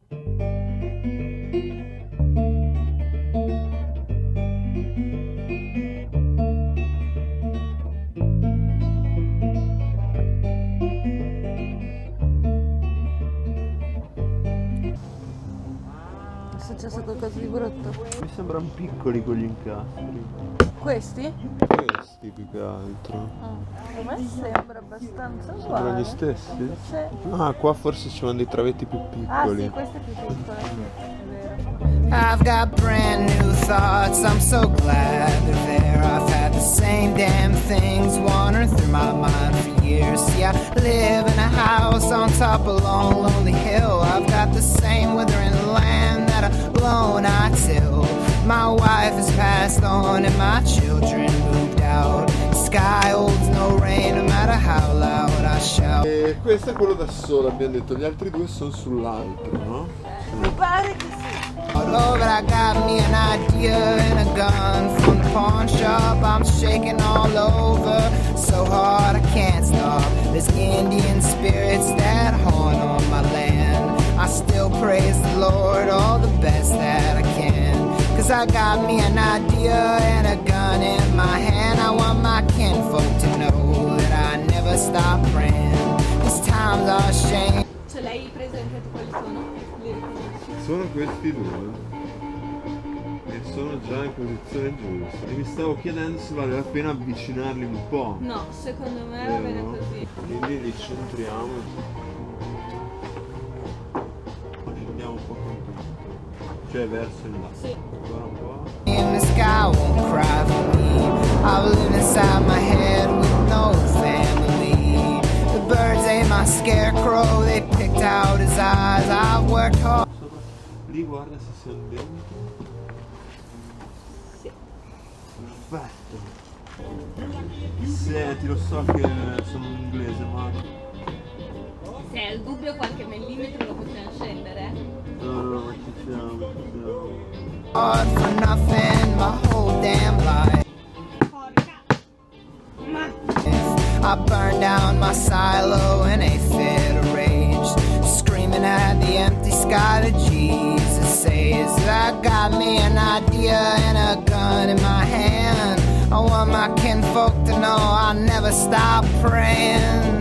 È successo qualcosa di brutto? Mi sembrano piccoli quegli incastri. Questi? Questi più che altro. A me sembra abbastanza Sembrano uguale. gli stessi? Sì. Ah, qua forse ci sono dei travetti più Ah piccoli. sì, questo è più piccolo, è vero. I've got brand new thoughts, I'm so glad they're there. I've had the same damn things wandering through my mind for years. See, I live in a house on top of a long, lonely hill. I've got the same withering land that alone I till. My wife has passed on and my children moved out. Sky holds no rain no matter how loud I shout. E questo è quello da solo, abbiamo detto, gli altri due sono sull'altro, no? Mi pare che sì. Oh, but I got me an idea and a gun from the pawn shop. I'm shaking all over so hard I can't stop. There's Indian spirits that haunt on my land. I still praise the Lord all the best that I can. Cause I got me an idea and a gun in my hand. I want my kinfolk to know that I never stop praying. These times are shame. Ce l'hai presente tu quali sono? Li riconosci? Sono questi due. E sono già in posizione giusta. E mi stavo chiedendo se vale la pena avvicinarli un po'. No, secondo me va bene così. Quindi li centriamo. Scendiamo un po' con tutto. Cioè verso il là. Sì. Ancora un po'. And the sky won't cry for me. I've lived inside my head with no family. The birds ate my scarecrow, they picked out his eyes. I've worked hard. Lì guarda se siamo dentro. Sì. Perfetto. Senti, lo so che sono un inglese, ma Se hai il dubbio qualche millimetro lo possiamo scendere. no, ma ci siamo. Hard for nothing my whole damn life. I burned down my silo in a fit of rage, screaming at the empty sky that Jesus saves. I got me an idea and a gun in my hand. I want my kinfolk to know I never stop praying.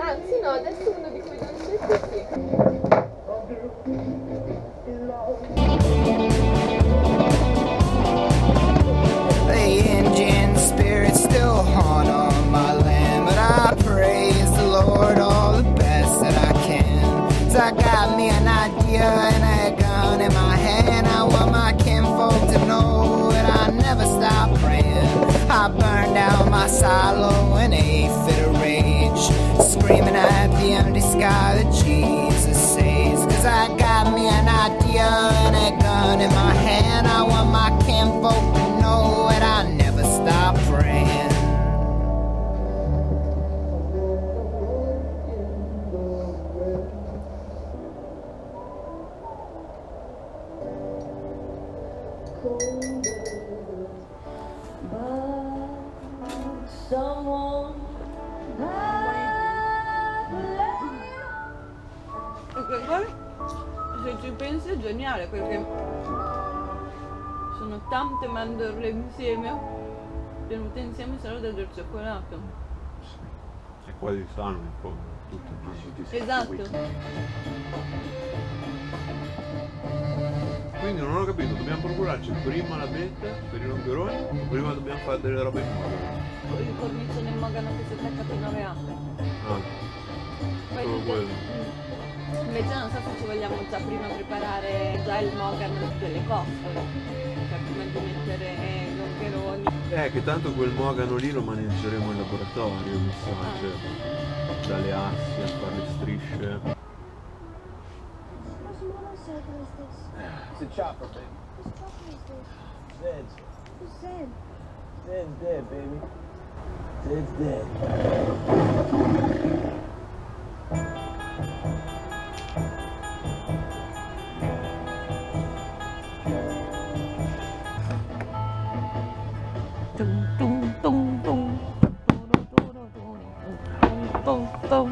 Anzi no, adesso uno di quei dolcetti sì. The Indian spirits still haunt on my land, but I praise the Lord all the best that I can. 'Cause I got me an idea and a gun in my hand. I want my kinfolk to know that I never stop praying. I burned down my silo in a fit of rage, screaming at the empty sky that Jesus saves. 'Cause I got me an idea and a gun in my hand. I want my kinfolk to know that I never stop praying. E poi, se ci pensi è geniale perché sono tante mandorle insieme, tenute insieme solo del cioccolato. quasi sano in fondo, tutto giusto. Esatto. Quindi non ho capito, dobbiamo procurarci prima la vetta per i longeroni o prima dobbiamo fare delle robe in modo? Il cornice nel mogano che si attacca più 9 anni. Ah, Poi solo quello. Invece non so se ci vogliamo già prima preparare già il mogano delle costole, cioè prima di mettere i longeroni. Che tanto quel mogano lì lo maneggeremo in laboratorio, mi sa, cioè, dalle assi a fare le strisce. Whose motorcycle is this? It's a chopper, baby. Whose truck is this? Zed's. Who's Zed? Zed's dead, baby. Zed's dead. Tum tum tum tum tum tum tum tum tum tum.